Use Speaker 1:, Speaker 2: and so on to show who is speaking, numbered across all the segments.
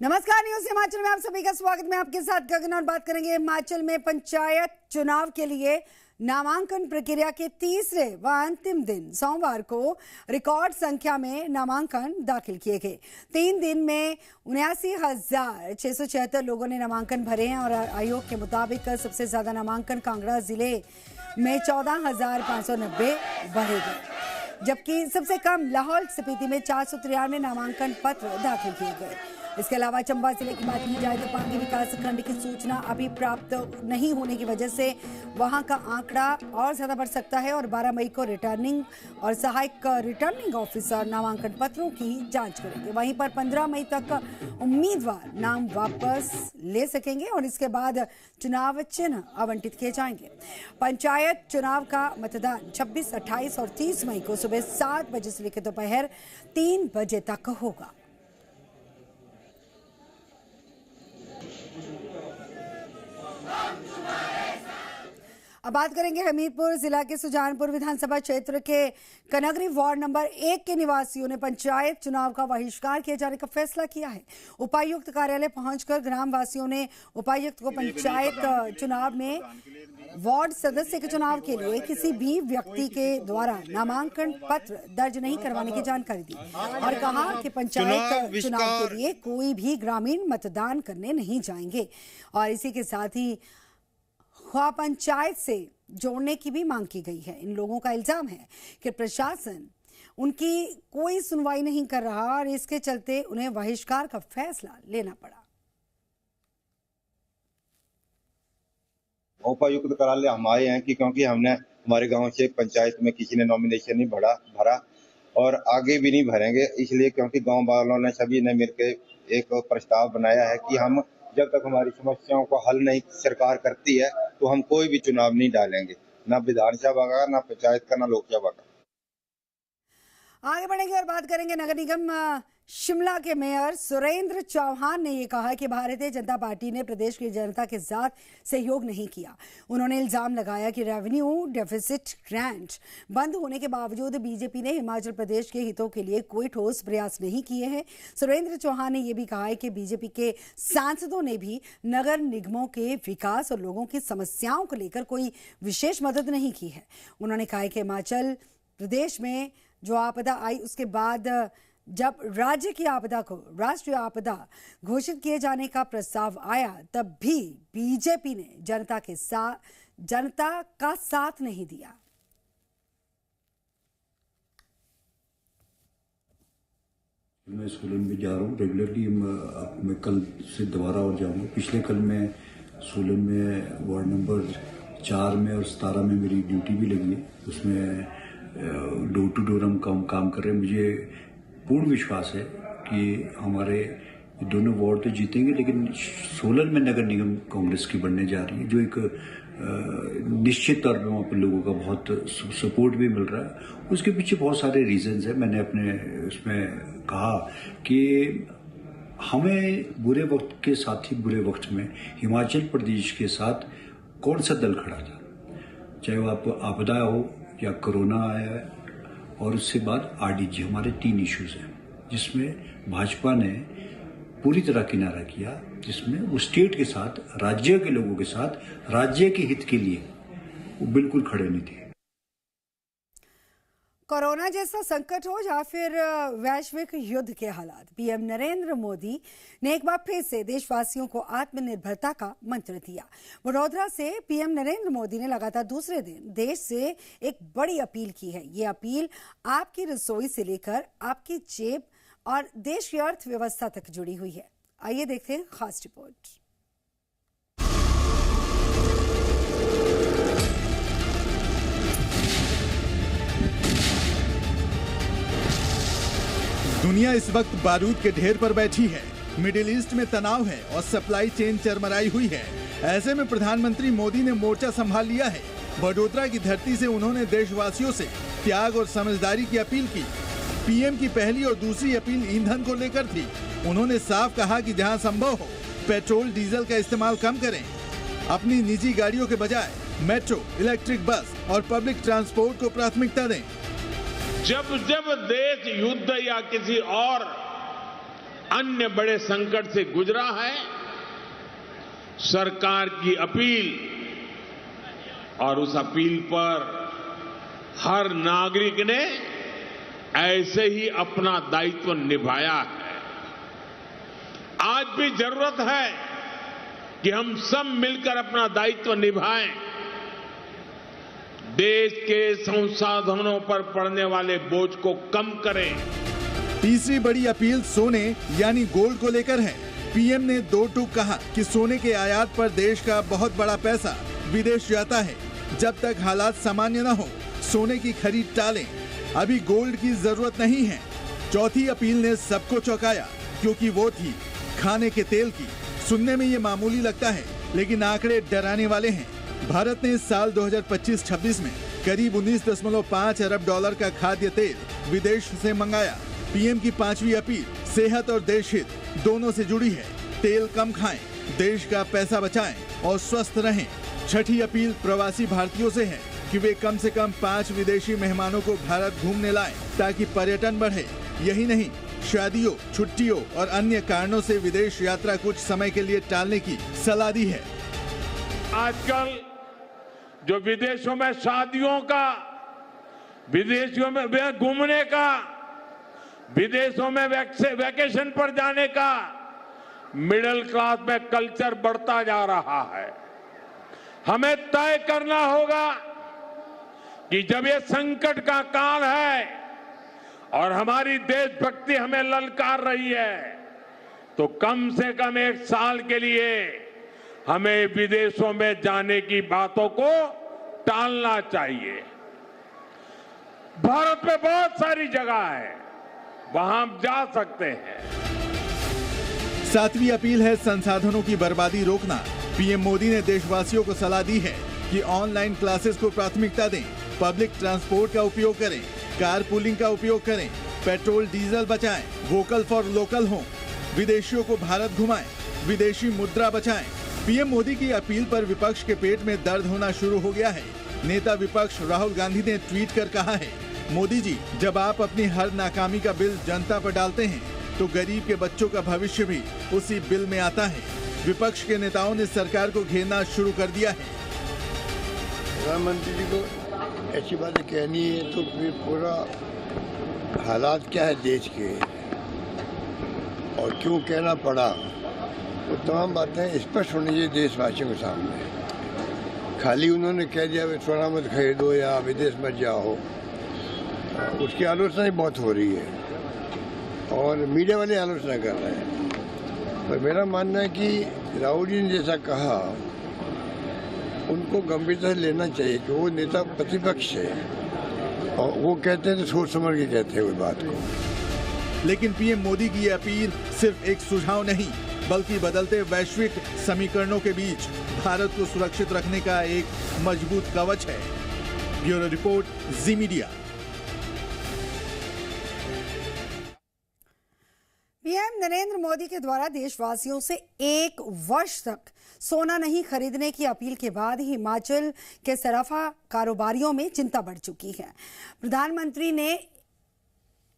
Speaker 1: नमस्कार, न्यूज हिमाचल में आप सभी का स्वागत। मैं आपके साथ गगन और बात करेंगे हिमाचल में पंचायत चुनाव के लिए नामांकन प्रक्रिया के तीसरे व अंतिम दिन सोमवार को रिकॉर्ड संख्या में नामांकन दाखिल किए गए। 3 दिन में 79,676 लोगों ने नामांकन भरे हैं और आयोग के मुताबिक सबसे ज्यादा नामांकन कांगड़ा जिले में 14,590 भरे गए, जबकि सबसे कम लाहौल स्पीति में 493 नामांकन पत्र दाखिल किए गए। इसके अलावा चंबा जिले की बात की जाए तो पांगी विकास खंड की सूचना अभी प्राप्त नहीं होने की वजह से वहां का आंकड़ा और ज्यादा बढ़ सकता है और 12 मई को रिटर्निंग और सहायक रिटर्निंग ऑफिसर नामांकन पत्रों की जांच करेंगे। वहीं पर 15 मई तक उम्मीदवार नाम वापस ले सकेंगे और इसके बाद चुनाव चिन्ह आवंटित किए जाएंगे। पंचायत चुनाव का मतदान 26, 28 और 30 मई को सुबह 7 बजे से लेकर दोपहर 3 बजे तक होगा। अब बात करेंगे हमीरपुर जिला के सुजानपुर विधानसभा क्षेत्र के कनगरी वार्ड नंबर 1 के निवासियों ने पंचायत चुनाव का बहिष्कार किए जाने का फैसला किया है। उपायुक्त कार्यालय पहुंचकर ग्राम वासियों ने उपायुक्त को पंचायत चुनाव में वार्ड सदस्य के चुनाव के लिए किसी भी व्यक्ति के द्वारा नामांकन पत्र दर्ज नहीं करवाने की जानकारी दी और कहा कि पंचायत चुनाव के लिए कोई भी ग्रामीण मतदान करने नहीं जाएंगे और इसी के साथ ही पंचायत से जोड़ने की भी मांग की गई है। इन लोगों का इल्जाम है कि प्रशासन उनकी कोई सुनवाई नहीं कर रहा और इसके चलते उन्हें बहिष्कार का फैसला लेना पड़ा।
Speaker 2: उपायुक्त कार्यालय हम आए हैं कि क्योंकि हमने हमारे गांव से पंचायत में किसी ने नॉमिनेशन नहीं भरा और आगे भी नहीं भरेंगे, इसलिए क्योंकि गांव वालों ने सभी ने मिलकर एक प्रस्ताव बनाया है कि हम जब तक हमारी समस्याओं को हल नहीं सरकार करती है तो हम कोई भी चुनाव नहीं डालेंगे, ना विधानसभा का, ना पंचायत का, ना लोकसभा का।
Speaker 1: आगे बढ़ेंगे और बात करेंगे नगर निगम शिमला के मेयर सुरेंद्र चौहान ने यह कहा कि भारतीय जनता पार्टी ने प्रदेश की जनता के साथ सहयोग नहीं किया। उन्होंने इल्जाम लगाया कि रेवेन्यू डेफिसिट ग्रांट बंद होने के बावजूद बीजेपी ने हिमाचल प्रदेश के हितों के लिए कोई ठोस प्रयास नहीं किए हैं। सुरेंद्र चौहान ने यह भी कहा है कि बीजेपी के सांसदों ने भी नगर निगमों के विकास और लोगों की समस्याओं को लेकर कोई विशेष मदद नहीं की है। उन्होंने कहा कि हिमाचल प्रदेश में जो आपदा आई उसके बाद जब राज्य की आपदा को राष्ट्रीय आपदा घोषित किए जाने का प्रस्ताव आया तब भी बीजेपी ने जनता का साथ नहीं दिया।
Speaker 3: मैं सोलन में जा रहा हूँ रेगुलरली। मैं कल से दोबारा और जाऊँगा। पिछले कल मैं सोलन में वार्ड नंबर 4 में और 17 में मेरी ड्यूटी भी लगी है। उसमें डोर टू डोर हम काम कर रहे हैं। मुझे पूर्ण विश्वास है कि हमारे दोनों वार्ड तो जीतेंगे, लेकिन सोलन में नगर निगम कांग्रेस की बनने जा रही है, जो एक निश्चित तौर पर वहाँ पर लोगों का बहुत सपोर्ट भी मिल रहा है। उसके पीछे बहुत सारे रीजंस हैं। मैंने अपने उसमें कहा कि हमें बुरे वक्त के साथ ही बुरे वक्त में हिमाचल प्रदेश के साथ कौन सा दल खड़ा था, चाहे वो आपदा हो या कोरोना आया है, और उसके बाद आरडीजी, हमारे 3 इश्यूज हैं जिसमें भाजपा ने पूरी तरह किनारा किया, जिसमें वो स्टेट के साथ, राज्य के लोगों के साथ, राज्य के हित के लिए वो बिल्कुल खड़े नहीं थे।
Speaker 1: कोरोना जैसा संकट हो या फिर वैश्विक युद्ध के हालात, पीएम नरेंद्र मोदी ने एक बार फिर से देशवासियों को आत्मनिर्भरता का मंत्र दिया। वडोदरा से पीएम नरेंद्र मोदी ने लगातार दूसरे दिन देश से एक बड़ी अपील की है। ये अपील आपकी रसोई से लेकर आपकी जेब और देश की अर्थव्यवस्था तक जुड़ी हुई है। आइए देखते हैं खास रिपोर्ट।
Speaker 4: दुनिया इस वक्त बारूद के ढेर पर बैठी है। मिडिल ईस्ट में तनाव है और सप्लाई चेन चरमराई हुई है। ऐसे में प्रधानमंत्री मोदी ने मोर्चा संभाल लिया है। वडोदरा की धरती से उन्होंने देशवासियों से त्याग और समझदारी की अपील की। पीएम की पहली और दूसरी अपील ईंधन को लेकर थी। उन्होंने साफ कहा कि जहां संभव हो पेट्रोल डीजल का इस्तेमाल कम करें। अपनी निजी गाड़ियों के बजाय मेट्रो, इलेक्ट्रिक बस और पब्लिक ट्रांसपोर्ट को प्राथमिकता दें।
Speaker 5: जब जब देश युद्ध या किसी और अन्य बड़े संकट से गुजरा है, सरकार की अपील और उस अपील पर हर नागरिक ने ऐसे ही अपना दायित्व निभाया है। आज भी जरूरत है कि हम सब मिलकर अपना दायित्व निभाएं, देश के संसाधनों पर पड़ने वाले बोझ को कम करें।
Speaker 4: तीसरी बड़ी अपील सोने यानी गोल्ड को लेकर है। पीएम ने दो टूक कहा कि सोने के आयात पर देश का बहुत बड़ा पैसा विदेश जाता है। जब तक हालात सामान्य न हो, सोने की खरीद टालें। अभी गोल्ड की जरूरत नहीं है। चौथी अपील ने सबको चौंकाया, क्योंकि वो थी खाने के तेल की। सुनने में ये मामूली लगता है, लेकिन आंकड़े डराने वाले हैं। भारत ने साल 2025-26 में करीब 19.5 अरब डॉलर का खाद्य तेल विदेश से मंगाया। पीएम की पांचवी अपील सेहत और देश हित दोनों से जुड़ी है। तेल कम खाएं, देश का पैसा बचाएं और स्वस्थ रहें। छठी अपील प्रवासी भारतीयों से है कि वे कम से कम 5 विदेशी मेहमानों को भारत घूमने लाएं, ताकि पर्यटन बढ़े। यही नहीं, शादियों, छुट्टियों और अन्य कारणों से विदेश यात्रा कुछ समय के लिए टालने की सलाह दी है।
Speaker 5: आजकल जो विदेशों में शादियों का, विदेशों में घूमने का, विदेशों में वैकेशन पर जाने का मिडिल क्लास में कल्चर बढ़ता जा रहा है। हमें तय करना होगा कि जब ये संकट का काल है और हमारी देशभक्ति हमें ललकार रही है, तो कम से कम 1 साल के लिए हमें विदेशों में जाने की बातों को टालना चाहिए। भारत में बहुत सारी जगह है, वहां हम जा सकते हैं।
Speaker 4: 7वीं अपील है संसाधनों की बर्बादी रोकना। पीएम मोदी ने देशवासियों को सलाह दी है कि ऑनलाइन क्लासेस को प्राथमिकता दें, पब्लिक ट्रांसपोर्ट का उपयोग करें, कार पूलिंग का उपयोग करें, पेट्रोल डीजल बचाएं, वोकल फॉर लोकल हों, विदेशियों को भारत घुमाएं, विदेशी मुद्रा बचाएं। पीएम मोदी की अपील पर विपक्ष के पेट में दर्द होना शुरू हो गया है। नेता विपक्ष राहुल गांधी ने ट्वीट कर कहा है, मोदी जी, जब आप अपनी हर नाकामी का बिल जनता पर डालते हैं, तो गरीब के बच्चों का भविष्य भी उसी बिल में आता है। विपक्ष के नेताओं ने सरकार को घेरना शुरू कर दिया है।
Speaker 6: प्रधानमंत्री जी को ऐसी बातें कहनी है तो फिर पूरा हालात क्या है देश के और क्यों कहना पड़ा, वो तमाम बातें स्पष्ट होनी चाहिए देशवासियों के सामने। खाली उन्होंने कह दिया सोना मत खरीदो या विदेश मत जाओ, उसकी आलोचना ही बहुत हो रही है और मीडिया वाले आलोचना कर रहे हैं। पर मेरा मानना है कि राहुल जी ने जैसा कहा, उनको गंभीरता से लेना चाहिए कि वो नेता प्रतिपक्ष है और वो कहते हैं तो सोच समझ के कहते हैं उस बात को।
Speaker 4: लेकिन पीएम मोदी की ये अपील सिर्फ एक सुझाव नहीं, बल्कि बदलते वैश्विक समीकरणों के बीच भारत को सुरक्षित रखने का एक मजबूत कवच है। ब्यूरो रिपोर्ट, जी मीडिया।
Speaker 1: पीएम नरेंद्र मोदी के द्वारा देशवासियों से 1 वर्ष तक सोना नहीं खरीदने की अपील के बाद हिमाचल के सराफा कारोबारियों में चिंता बढ़ चुकी है। प्रधानमंत्री ने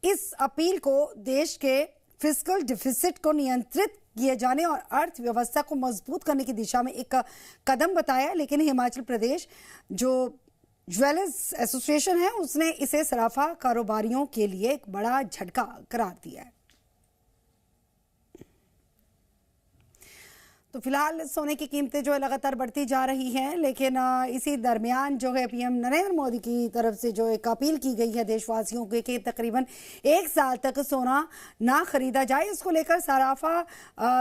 Speaker 1: इस अपील को देश के फिस्कल डिफिसिट को नियंत्रित किए जाने और अर्थव्यवस्था को मजबूत करने की दिशा में एक कदम बताया, लेकिन हिमाचल प्रदेश जो ज्वेलर्स एसोसिएशन है, उसने इसे सराफा कारोबारियों के लिए एक बड़ा झटका करार दिया है। तो फिलहाल सोने की कीमतें जो है लगातार बढ़ती जा रही हैं, लेकिन इसी दरमियान जो है पीएम नरेंद्र मोदी की तरफ से जो एक अपील की गई है देशवासियों को कि तकरीबन 1 साल तक सोना ना खरीदा जाए, इसको लेकर सराफा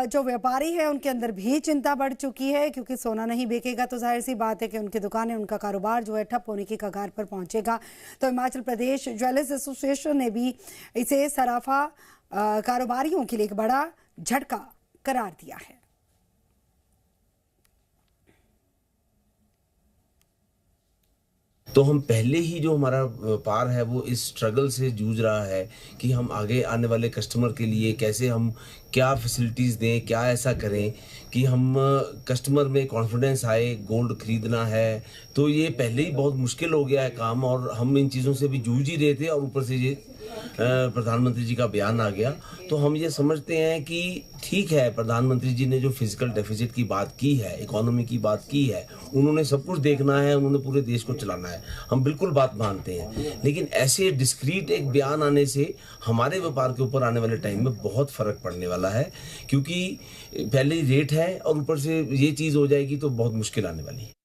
Speaker 1: जो व्यापारी है उनके अंदर भी चिंता बढ़ चुकी है, क्योंकि सोना नहीं बेचेगा तो जाहिर सी बात है कि उनकी दुकानें, उनका कारोबार जो है ठप होने की कगार पर पहुंचेगा। तो हिमाचल प्रदेश ज्वेलर्स एसोसिएशन ने भी इसे सराफा कारोबारियों के लिए एक बड़ा झटका करार दिया है।
Speaker 7: तो हम पहले ही जो हमारा व्यापार है वो इस स्ट्रगल से जूझ रहा है कि हम आगे आने वाले कस्टमर के लिए कैसे हम क्या फैसिलिटीज़ दें, क्या ऐसा करें कि हम कस्टमर में कॉन्फिडेंस आए, गोल्ड खरीदना है। तो ये पहले ही बहुत मुश्किल हो गया है काम, और हम इन चीज़ों से भी जूझ ही रहे थे, और ऊपर से ये प्रधानमंत्री जी का बयान आ गया। तो हम ये समझते हैं कि ठीक है, प्रधानमंत्री जी ने जो फिजिकल डेफिसिट की बात की है, इकोनॉमी की बात की है, उन्होंने सब कुछ देखना है, उन्होंने पूरे देश को चलाना है, हम बिल्कुल बात मानते हैं। लेकिन ऐसे डिस्क्रीट एक बयान आने से हमारे व्यापार के ऊपर आने वाले टाइम में बहुत फर्क पड़ने वाला है, क्योंकि पहले ही रेट है और ऊपर से ये चीज़ हो जाएगी तो बहुत मुश्किल आने वाली है।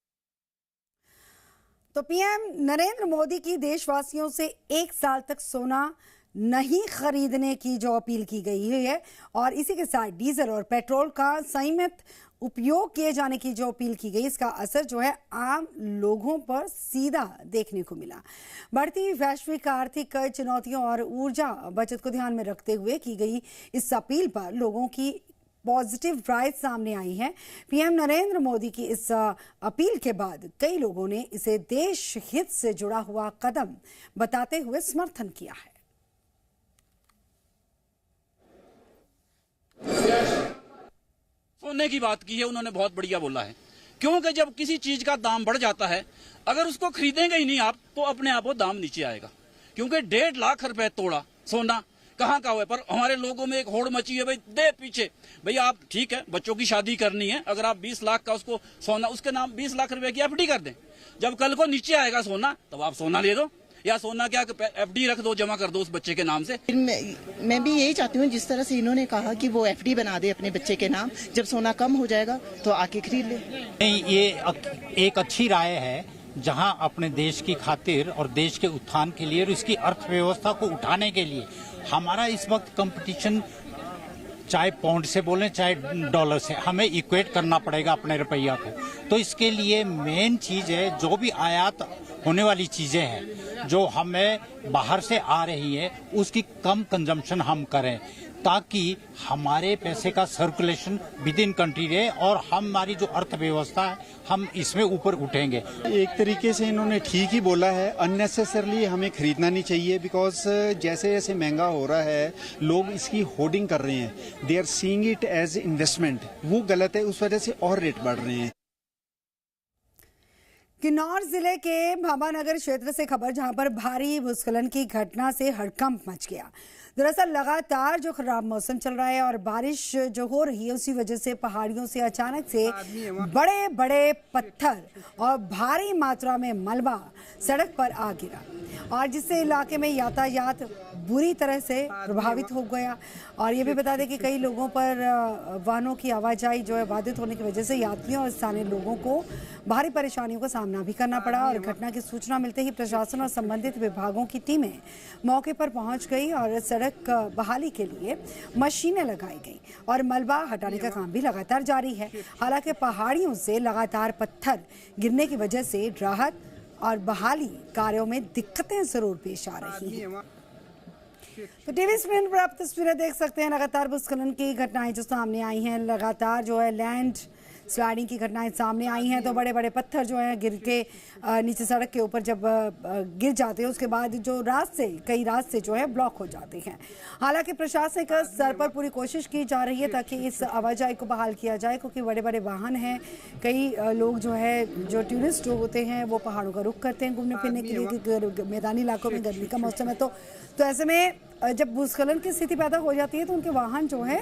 Speaker 1: तो पीएम नरेंद्र मोदी की देशवासियों से 1 साल तक सोना नहीं खरीदने की जो अपील की गई है, और इसी के साथ डीजल और पेट्रोल का सीमित उपयोग किए जाने की जो अपील की गई, इसका असर जो है आम लोगों पर सीधा देखने को मिला। बढ़ती वैश्विक आर्थिक चुनौतियों और ऊर्जा बचत को ध्यान में रखते हुए की गई इस अपील पर लोगों की पॉजिटिव राय सामने आई है। पीएम नरेंद्र मोदी की इस अपील के बाद कई लोगों ने इसे देश हित से जुड़ा हुआ कदम बताते हुए समर्थन किया है।
Speaker 8: सोने की बात की है उन्होंने, बहुत बढ़िया बोला है, क्योंकि जब किसी चीज का दाम बढ़ जाता है, अगर उसको खरीदेंगे ही नहीं आप, तो अपने आप वो दाम नीचे आएगा। क्योंकि 1.5 लाख रुपए तोड़ा सोना कहाँ का हुआ है, पर हमारे लोगों में एक होड़ मची है, भाई दे पीछे। भाई आप ठीक है, बच्चों की शादी करनी है, अगर आप 20 लाख का उसको सोना, उसके नाम 20 लाख रुपए की एफडी कर दें, जब कल को नीचे आएगा सोना, तब आप सोना ले दो, या सोना क्या एफडी रख दो, जमा कर दो उस बच्चे के नाम से।
Speaker 9: मैं भी यही चाहती हूँ, जिस तरह से इन्होंने कहा कि वो एफडी बना दे अपने बच्चे के नाम, जब सोना कम हो जाएगा तो आके खरीद ले।
Speaker 10: नहीं, ये एक अच्छी राय है, जहां अपने देश की खातिर और देश के उत्थान के लिए और इसकी अर्थव्यवस्था को उठाने के लिए हमारा इस वक्त कंपटीशन चाहे पाउंड से बोलें चाहे डॉलर से, हमें इक्वेट करना पड़ेगा अपने रुपया को। तो इसके लिए मेन चीज है, जो भी आयात होने वाली चीजें हैं जो हमें बाहर से आ रही है, उसकी कम कंजम्पशन हम करें, ताकि हमारे पैसे का सर्कुलेशन विद इन कंट्री रहे और हमारी जो अर्थव्यवस्था है हम इसमें ऊपर उठेंगे।
Speaker 11: एक तरीके से इन्होंने ठीक ही बोला है, अननेसेसरली हमें खरीदना नहीं चाहिए, बिकॉज जैसे जैसे महंगा हो रहा है लोग इसकी होर्डिंग कर रहे हैं, they are seeing it as investment, वो गलत है, उस वजह से और रेट बढ़ रहे हैं।
Speaker 1: किन्नौर जिले के भाबानगर क्षेत्र से खबर, जहां पर भारी भूस्खलन की घटना से हड़कंप मच गया। दरअसल लगातार जो खराब मौसम चल रहा है और बारिश जो हो रही है, उसी वजह से पहाड़ियों से अचानक से बड़े बड़े पत्थर और भारी मात्रा में मलबा सड़क पर आ गिरा, और जिससे इलाके में यातायात बुरी तरह से प्रभावित हो गया। और ये भी बता दें कि कई लोगों पर वाहनों की आवाजाही जो है बाधित होने की वजह से यात्रियों और स्थानीय लोगों को भारी परेशानियों का सामना भी करना पड़ा। और घटना की सूचना मिलते ही प्रशासन और संबंधित विभागों की टीमें मौके पर पहुंच गई और सड़क बहाली के लिए मशीनें लगाई गई और मलबा हटाने का काम भी लगातार जारी है। हालांकि पहाड़ियों से लगातार पत्थर गिरने की वजह से राहत और बहाली कार्यों में दिक्कतें जरूर पेश आ रही हैं। तो टीवी स्क्रीन पर आप तस्वीरें देख सकते हैं, लगातार भूस्खलन की घटनाएं जो सामने आई हैं, लगातार जो है लैंड स्लाइडिंग की घटनाएं सामने आई हैं। तो बड़े बड़े पत्थर जो हैं गिर के नीचे सड़क के ऊपर जब गिर जाते हैं, उसके बाद जो कई रास्ते जो है ब्लॉक हो जाते हैं। हालांकि प्रशासनिक स्तर पर पूरी कोशिश की जा रही है ताकि इस आवाजाही को बहाल किया जाए, क्योंकि बड़े बड़े वाहन हैं। कई लोग जो है, जो टूरिस्ट होते हैं, वो पहाड़ों का रुख करते हैं घूमने फिरने के लिए, क्योंकि मैदानी इलाकों में गर्मी का मौसम है। तो ऐसे में जब भूस्खलन की स्थिति पैदा हो जाती है तो उनके वाहन जो है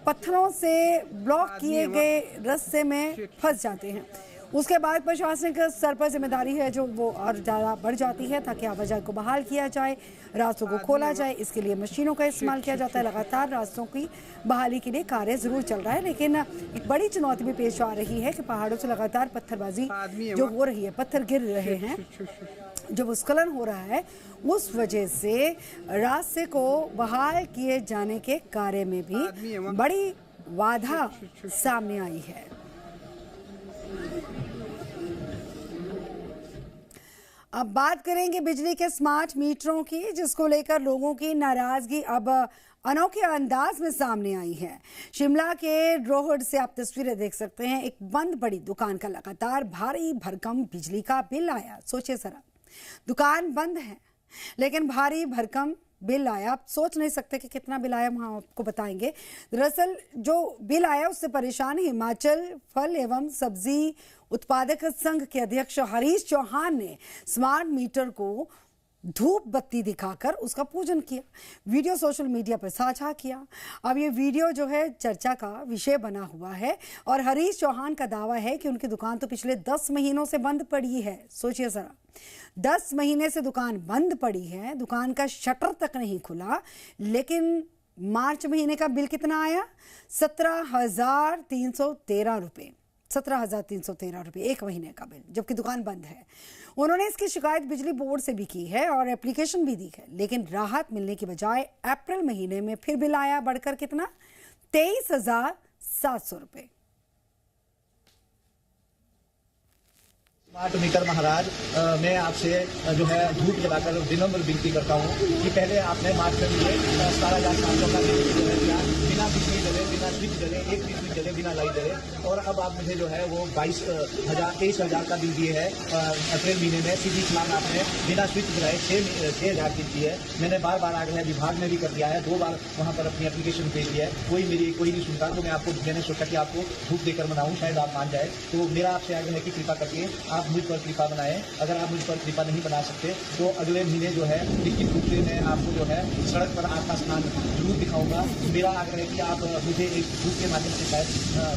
Speaker 1: पत्थरों से ब्लॉक किए गए रास्ते में फंस जाते हैं। उसके बाद प्रशासनिक स्तर पर जिम्मेदारी है जो वो और ज़्यादा बढ़ जाती है ताकि आवाजाही को बहाल किया जाए, रास्तों को खोला जाए। इसके लिए मशीनों का इस्तेमाल किया जाता है। लगातार रास्तों की बहाली के लिए कार्य जरूर चल रहा है, लेकिन एक बड़ी चुनौती भी पेश आ रही है कि पहाड़ों से लगातार पत्थरबाजी जो हो रही है, पत्थर गिर रहे हैं, जो भूस्खलन हो रहा है, उस वजह से रास्ते को बहाल किए जाने के कार्य में भी बड़ी बाधा सामने आई है। अब बात करेंगे बिजली के स्मार्ट मीटरों की, जिसको लेकर लोगों की नाराजगी अब अनोखे अंदाज में सामने आई है। शिमला के रोहड से आप तस्वीरें देख सकते हैं। एक बंद पड़ी दुकान का लगातार भारी भरकम बिजली का बिल आया। सोचिए जरा, दुकान बंद है लेकिन भारी भरकम बिल आया। आप सोच नहीं सकते कि कितना बिल आया, हम आपको बताएंगे। दरअसल जो बिल आया उससे परेशान हिमाचल फल एवं सब्जी उत्पादक संघ के अध्यक्ष हरीश चौहान ने स्मार्ट मीटर को धूप बत्ती दिखाकर उसका पूजन किया, वीडियो सोशल मीडिया पर साझा किया। अब ये वीडियो जो है चर्चा का विषय बना हुआ है और हरीश चौहान का दावा है कि उनकी दुकान तो पिछले 10 महीनों से बंद पड़ी है। सोचिए जरा, 10 महीने से दुकान बंद पड़ी है, दुकान का शटर तक नहीं खुला, लेकिन मार्च महीने का बिल कितना आया? 17,313 रुपये। 17,313 रुपये एक महीने का बिल, जबकि दुकान बंद है। उन्होंने इसकी शिकायत बिजली बोर्ड से भी की है और एप्लीकेशन भी दी है, लेकिन राहत मिलने की बजाय अप्रैल महीने में फिर बिल आया बढ़कर कितना? 23,700 रुपये।
Speaker 12: स्मार्ट मीटर महाराज, मैं आपसे जो है धूप जलाकर विनम्र विनती करता हूँ कि पहले आपने मार्च में मुझे 17,700 का बिल जो है दिया, बिना बिजली जले, बिना स्विच जले, एक भी स्विच जले, बिना लाइट जले, और अब आप मुझे जो है वो 23,000 का बिल दिए है अप्रैल महीने में। सीधी छलांग आपने बिना स्विच जलाए 6,000 की दी है। मैंने बार बार आग्रह विभाग में भी कर दिया है, 2 बार वहाँ पर अपनी एप्लीकेशन भेज दिया है, कोई नहीं सुनता। तो मैं आपको, मैंने सोचा कि आपको धूप देकर मनाऊँ, शायद आप मान जाए। तो मेरा आपसे आग्रह है कि कृपा करके आप मुझ पर कृपा बनाएं। अगर आप मुझ पर कृपा नहीं बना सकते तो अगले महीने जो है निश्चित रूप से मैं आपको जो है सड़क पर आपका स्नान जरूर दिखाऊंगा। मेरा आग्रह है कि आप मुझे एक धूप के माध्यम से शायद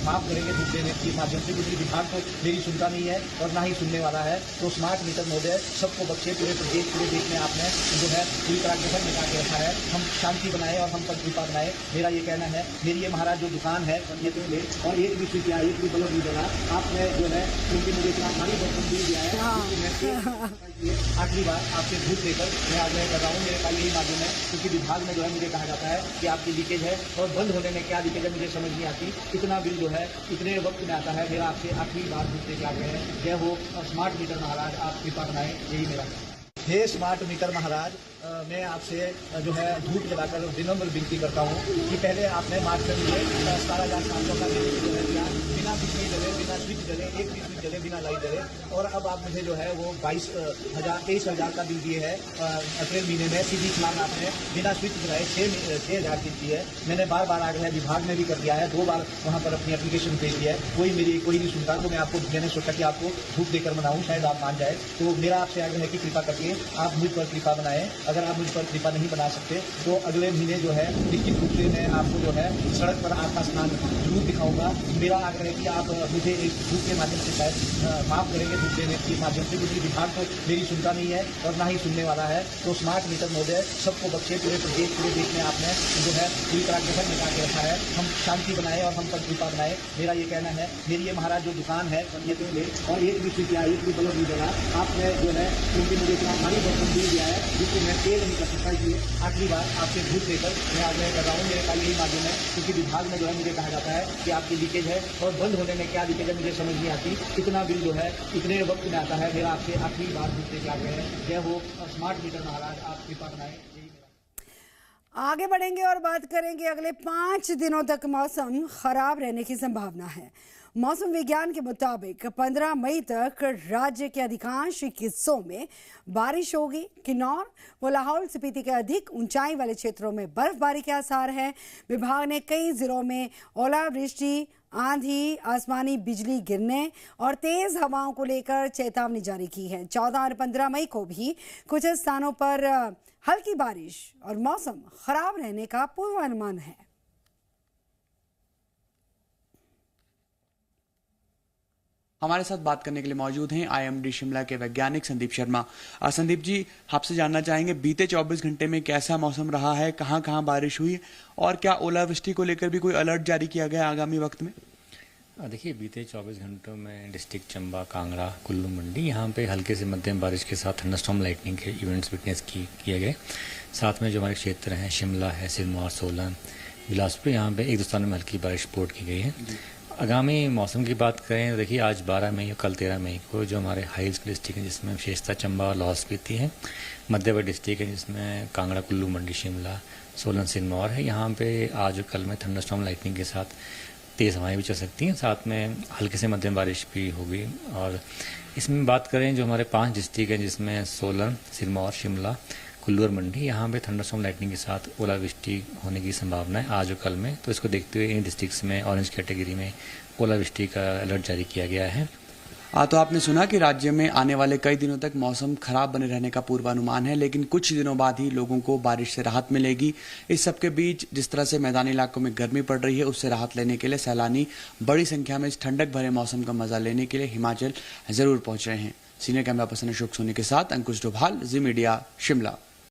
Speaker 12: माफ करेंगे, धूप देने के माध्यम से, क्योंकि विभाग तो मेरी सुनता नहीं है और ना ही सुनने वाला है। तो स्मार्ट मीटर महोदय सबको बख्शे, पूरे प्रदेश पूरे देश में आपने जो है पूरी तरह के घर मिटा के रखा है। हम शांति बनाए और हम पर कृपा बनाए, मेरा ये कहना है। मेरी ये महाराज जो दुकान है ये तो ले, और एक भी स्विच एक भी बल्ब नहीं जला, आपने जो है क्योंकि मुझे इतना भारी बर्तन दिया है, आखिरी बार आपसे धूप देकर मैं आग्रह कर रहा हूँ। मेरे पास यही माध्यम है, क्योंकि विभाग में जो है मुझे कहा जाता है कि आपकी लीकेज है, और बंद होने में क्या लीकेज है मुझे समझ नहीं आती। इतना बिल जो है इतने वक्त में आता है। मेरा आपसे आखिरी बार धूप देकर आग्रह है, जय हो स्मार्ट मीटर महाराज, आप कृपा बनाए, यही मेरा। हे स्मार्ट मीटर महाराज, मैं आपसे जो है धूप जलाकर विनम्र विनती करता हूँ कि पहले आपने मार्च में मुझे 17,700 का बिल जो है दिया, बिना बिजली जले, बिना स्विच जले, एक भी स्विच जले, बिना लाइट जले, और अब आप मुझे जो है वो 23,000 का बिल दिए है अप्रैल महीने में। सीधी छलांग आपने बिना स्विच जलाए 6,000 की दी है। मैंने बार बार आग्रह विभाग में भी कर दिया है, 2 बार वहाँ पर अपनी एप्लीकेशन भेज दिया है, कोई नहीं सुनता। तो मैं आपको, मैंने सोचा कि आपको धूप देकर मनाऊँ, शायद आप मान जाए। तो मेरा आपसे आग्रह है कि कृपा करके आप मुझ पर कृपा बनाएं। अगर आप मुझ पर कृपा नहीं बना सकते तो अगले महीने जो है निश्चित रूप से मैं आपको जो है सड़क पर आपका स्नान जरूर दिखाऊंगा। मेरा आग्रह है कि आप मुझे एक धूप के माध्यम से शायद माफ करेंगे, धूप देने के माध्यम से, क्योंकि विभाग तो मेरी सुनता नहीं है और ना ही सुनने वाला है। तो स्मार्ट मीटर महोदय सबको बख्शे, पूरे प्रदेश पूरे देश में आपने जो है पूरी तरह के घर मिटा के रखा है। हम शांति बनाए और हम पर कृपा बनाए, मेरा ये कहना है। मेरी ये महाराज जो दुकान है ये तो ले, और एक भी स्विच एक भी बल्ब नहीं जला, आपने जो है क्योंकि मुझे इतना भारी बर्तन दिया है जिसको मैं तेल नहीं कर सकता, इसलिए आखिरी बार आपसे धूप देकर मैं आग्रह कर रहा हूँ। मेरे पास यही माध्यम है, क्योंकि विभाग में जो है मुझे कहा जाता है कि आपकी लीकेज है, और बंद होने में क्या लीकेज है मुझे समझ नहीं आती। इतना बिल जो है इतने वक्त में आता है। मेरा आपसे आखिरी बार धूप देकर आग्रह है, जय हो स्मार्ट मीटर महाराज, आप कृपा बनाए।
Speaker 1: आगे बढ़ेंगे और बात करेंगे, अगले 5 दिनों तक मौसम खराब रहने की संभावना है। मौसम विज्ञान के मुताबिक 15 मई तक राज्य के अधिकांश हिस्सों में बारिश होगी। किन्नौर व लाहौल स्पीति के अधिक ऊंचाई वाले क्षेत्रों में बर्फबारी के आसार हैं। विभाग ने कई जिलों में ओलावृष्टि, आंधी, आसमानी बिजली गिरने और तेज हवाओं को लेकर चेतावनी जारी की है। 14 और 15 मई को भी कुछ स्थानों पर हल्की बारिश और मौसम खराब रहने का पूर्वानुमान है।
Speaker 13: हमारे साथ बात करने के लिए मौजूद हैं IMD शिमला के वैज्ञानिक संदीप शर्मा। संदीप जी, आपसे जानना चाहेंगे बीते 24 घंटे में कैसा मौसम रहा है, कहां कहां बारिश हुई, और क्या ओलावृष्टि को लेकर भी कोई अलर्ट जारी किया गया आगामी वक्त में?
Speaker 14: देखिए, बीते 24 घंटों में डिस्ट्रिक्ट चंबा, कांगड़ा, कुल्लू मंडी, यहाँ पे हल्के से मध्यम बारिश के साथ थंडरस्टॉर्म लाइटनिंग के इवेंट्स विटनेस किए गए। साथ में जो हमारे क्षेत्र हैं शिमला है, सिरमौर, सोलन, बिलासपुर, यहाँ पे एक दो स्थानों में हल्की बारिश रिपोर्ट की गई है। आगामी मौसम की बात करें तो देखिए, आज 12 मई और कल 13 मई को जो हमारे हाई रिस्क डिस्ट्रिक्ट हैं जिसमें विशेषता चंबा और लाहौल स्पीति है, मध्यवर्ती डिस्ट्रिक्ट है जिसमें कांगड़ा, कुल्लू मंडी, शिमला, सोलन, सिरमौर है, यहाँ पे आज और कल में थंडरस्टॉर्म लाइटनिंग के साथ तेज़ हवाएं भी चल सकती हैं, साथ में हल्के से मध्यम बारिश भी होगी। और इसमें बात करें जो हमारे 5 डिस्ट्रिक्ट हैं जिसमें सोलन, सिरमौर, शिमला, कुल्लू और मंडी, यहाँ पे थंडरस्टॉर्म लाइटनिंग के साथ ओलावृष्टि होने की संभावना है आज और कल में। तो इसको देखते हुए इन डिस्ट्रिक्ट्स में ऑरेंज कैटेगरी में ओलावृष्टि का अलर्ट जारी किया गया है।
Speaker 13: तो आपने सुना कि राज्य में आने वाले कई दिनों तक मौसम खराब बने रहने का पूर्वानुमान है, लेकिन कुछ दिनों बाद ही लोगों को बारिश से राहत मिलेगी। इस सब के बीच जिस तरह से मैदानी इलाकों में गर्मी पड़ रही है, उससे राहत लेने के लिए सैलानी बड़ी संख्या में इस ठंडक भरे मौसम का मजा लेने के लिए हिमाचल जरूर पहुंच रहे हैं। Senior camera person Ashok Soni के साथ अंकुश डोभाल, जी मीडिया, शिमला।